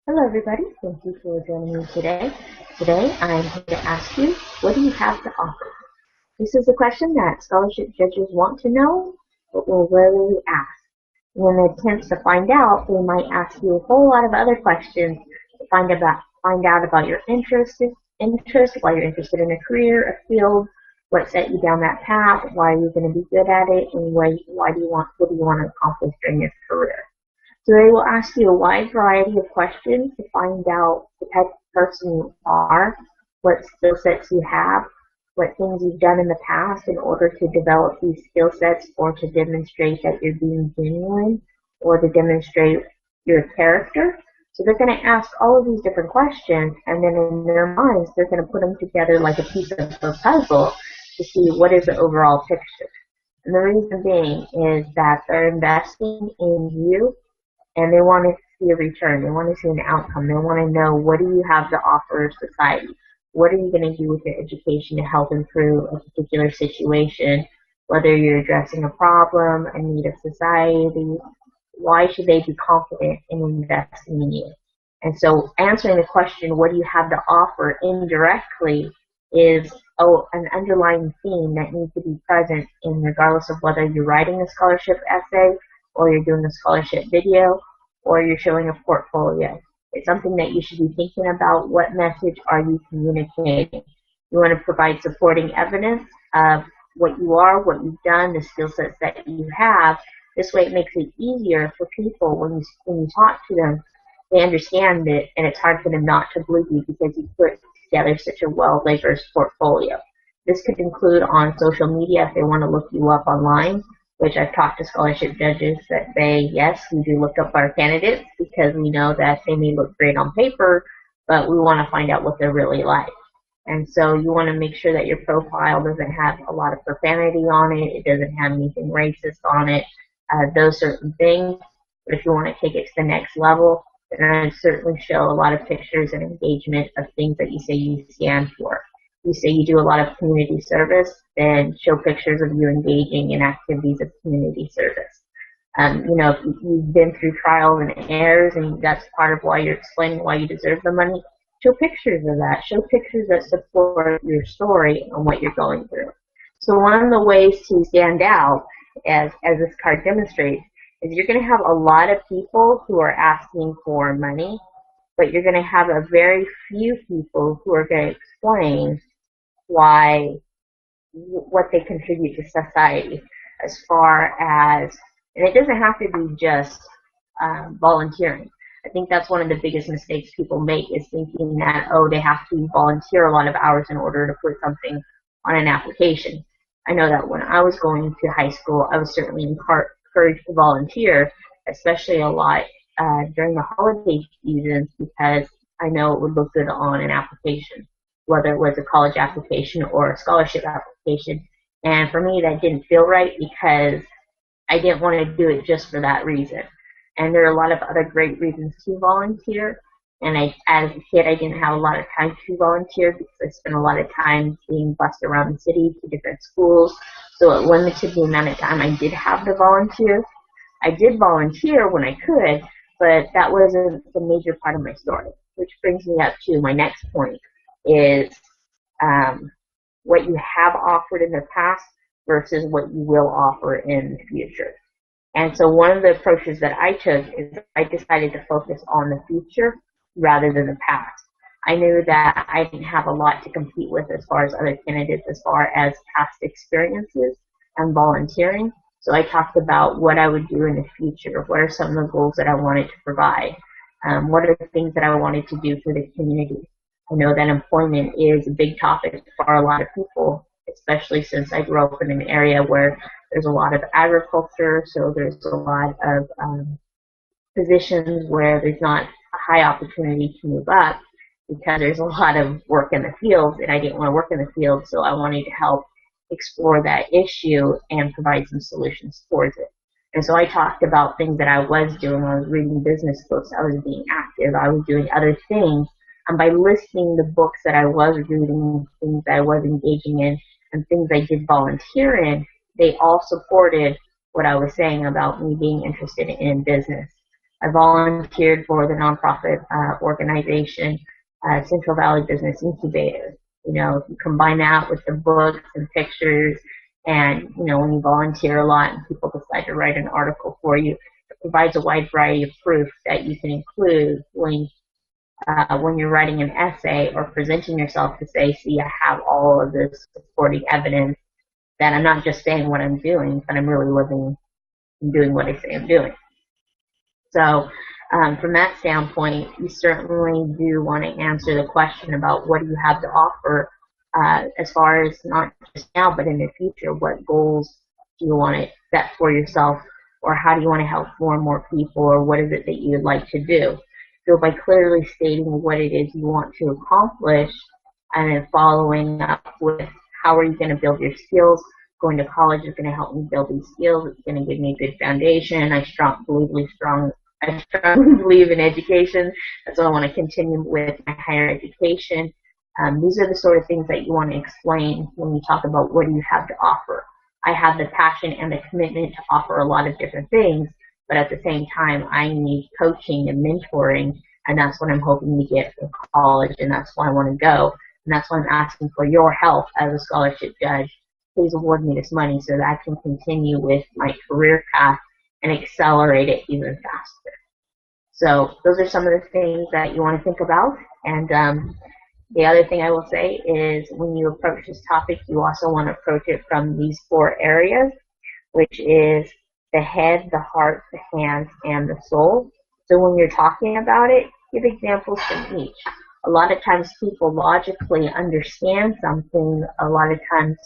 Hello everybody, thank you for joining me today. Today I'm here to ask you, what do you have to offer? This is a question that scholarship judges want to know, but will rarely ask. And in an attempt to find out, they might ask you a whole lot of other questions to find out about your interests, why you're interested in a career, a field, what set you down that path, why are you going to be good at it, and what do you want to accomplish during your career. So they will ask you a wide variety of questions to find out the type of person you are, what skill sets you have, what things you've done in the past in order to develop these skill sets or to demonstrate that you're being genuine or to demonstrate your character. So they're going to ask all of these different questions, and then in their minds they're going to put them together like a piece of a puzzle to see what is the overall picture. And the reason being is that they're investing in you and they want to see a return. They want to see an outcome. They want to know, what do you have to offer society? What are you going to do with your education to help improve a particular situation? Whether you're addressing a problem, a need of society, why should they be confident in investing in you? And so answering the question, what do you have to offer, indirectly is an underlying theme that needs to be present in regardless of whether you're writing a scholarship essay or you're doing a scholarship video, or you're showing a portfolio. It's something that you should be thinking about. What message are you communicating? You want to provide supporting evidence of what you are, what you've done, the skill sets that you have. This way it makes it easier for people when you talk to them. They understand it, and it's hard for them not to believe you because you put together such a well-labored portfolio. This could include on social media if they want to look you up online, which I've talked to scholarship judges that say, yes, we do look up our candidates because we know that they may look great on paper, but we want to find out what they're really like. And so you want to make sure that your profile doesn't have a lot of profanity on it, it doesn't have anything racist on it, those certain things. But if you want to take it to the next level, then I'd certainly show a lot of pictures and engagement of things that you say you stand for. You say you do a lot of community service, then show pictures of you engaging in activities of community service. If you've been through trials and errors, and that's part of why you're explaining why you deserve the money, show pictures of that. Show pictures that support your story and what you're going through. So one of the ways to stand out, as this card demonstrates, is you're going to have a lot of people who are asking for money, but you're going to have a very few people who are going to explain what they contribute to society, as far as, and it doesn't have to be just volunteering. I think that's one of the biggest mistakes people make, is thinking that, oh, they have to volunteer a lot of hours in order to put something on an application. I know that when I was going to high school, I was certainly encouraged to volunteer, especially a lot during the holiday seasons, because I know it would look good on an application, whether it was a college application or a scholarship application. And for me, that didn't feel right because I didn't want to do it just for that reason. And there are a lot of other great reasons to volunteer. And as a kid, I didn't have a lot of time to volunteer because I spent a lot of time being bussed around the city to different schools. So it limited the amount of time I did have to volunteer. I did volunteer when I could, but that wasn't the major part of my story, which brings me up to my next point, is what you have offered in the past versus what you will offer in the future. And so one of the approaches that I took is I decided to focus on the future rather than the past. I knew that I didn't have a lot to compete with as far as other candidates, as far as past experiences and volunteering. So I talked about what I would do in the future. What are some of the goals that I wanted to provide? What are the things that I wanted to do for the community? I know that employment is a big topic for a lot of people, especially since I grew up in an area where there's a lot of agriculture, so there's a lot of positions where there's not a high opportunity to move up because there's a lot of work in the field, and I didn't want to work in the field, so I wanted to help explore that issue and provide some solutions towards it. And so I talked about things that I was doing. I was reading business books, I was being active, I was doing other things. And by listing the books that I was reading, things that I was engaging in, and things I did volunteer in, they all supported what I was saying about me being interested in business. I volunteered for the nonprofit organization Central Valley Business Incubator. You know, if you combine that with the books and pictures, and you know, when you volunteer a lot and people decide to write an article for you, it provides a wide variety of proof that you can include when you're writing an essay or presenting yourself to say, see, I have all of this supporting evidence that I'm not just saying what I'm doing, but I'm really living and doing what I say I'm doing. So from that standpoint, you certainly do want to answer the question about what do you have to offer as far as not just now, but in the future. What goals do you want to set for yourself, or how do you want to help more and more people, or what is it that you would like to do? So by clearly stating what it is you want to accomplish, and then following up with how are you going to build your skills. Going to college is going to help me build these skills. It's going to give me a good foundation. I strongly believe in education. That's why I want to continue with my higher education. These are the sort of things that you want to explain when you talk about what do you have to offer. I have the passion and the commitment to offer a lot of different things, but at the same time, I need coaching and mentoring, and that's what I'm hoping to get from college, and that's why I want to go. And that's why I'm asking for your help as a scholarship judge. Please award me this money so that I can continue with my career path and accelerate it even faster. So those are some of the things that you want to think about. And the other thing I will say is when you approach this topic, you also want to approach it from these 4 areas, which is the head, the heart, the hands, and the soul. So when you're talking about it, give examples from each. A lot of times people logically understand something. A lot of times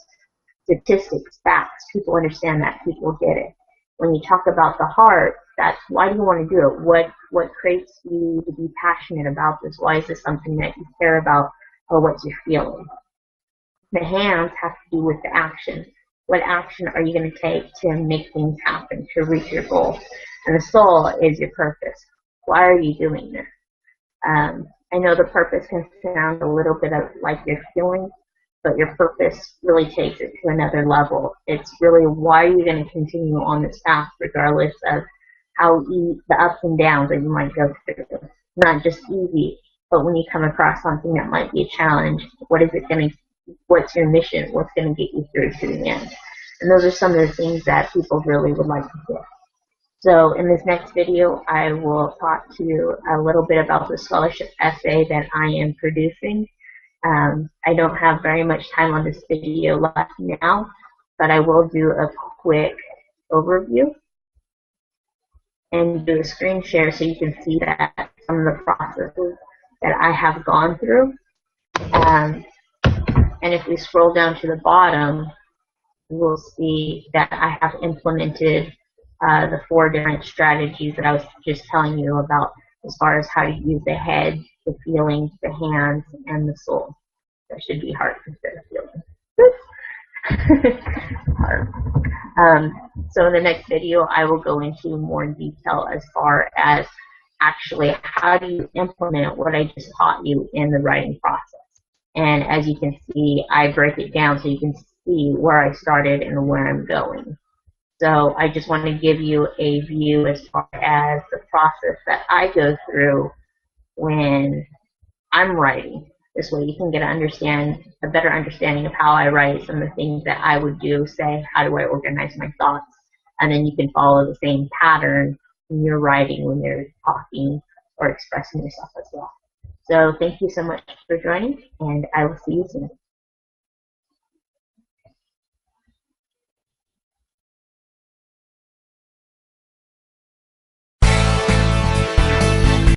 statistics, facts, people understand that, people get it. When you talk about the heart, that's why do you want to do it? What creates you to be passionate about this? Why is this something that you care about, or what's your feeling? The hands have to do with the action. What action are you going to take to make things happen, to reach your goal? And the soul is your purpose. Why are you doing this? I know the purpose can sound a little bit like your feelings, but your purpose really takes it to another level. It's really why are you going to continue on this path regardless of how the ups and downs that you might go through. Not just easy, but when you come across something that might be a challenge, what's your mission? What's going to get you through to the end? And those are some of the things that people really would like to hear. So in this next video, I will talk to you a little bit about the scholarship essay that I am producing. I don't have very much time on this video left now, but I will do a quick overview and do a screen share so you can see that some of the processes that I have gone through. And if we scroll down to the bottom, we'll see that I have implemented the 4 different strategies that I was just telling you about as far as how to use the head, the feelings, the hands, and the soul. That should be heart instead of feeling. Heart. So in the next video, I will go into more detail as far as actually how do you implement what I just taught you in the writing process. And as you can see, I break it down so you can see where I started and where I'm going. So I just want to give you a view as far as the process that I go through when I'm writing. This way you can get a better understanding of how I write, some of the things that I would do, say, how do I organize my thoughts? And then you can follow the same pattern when you're writing, when you're talking or expressing yourself as well. So thank you so much for joining, and I will see you soon.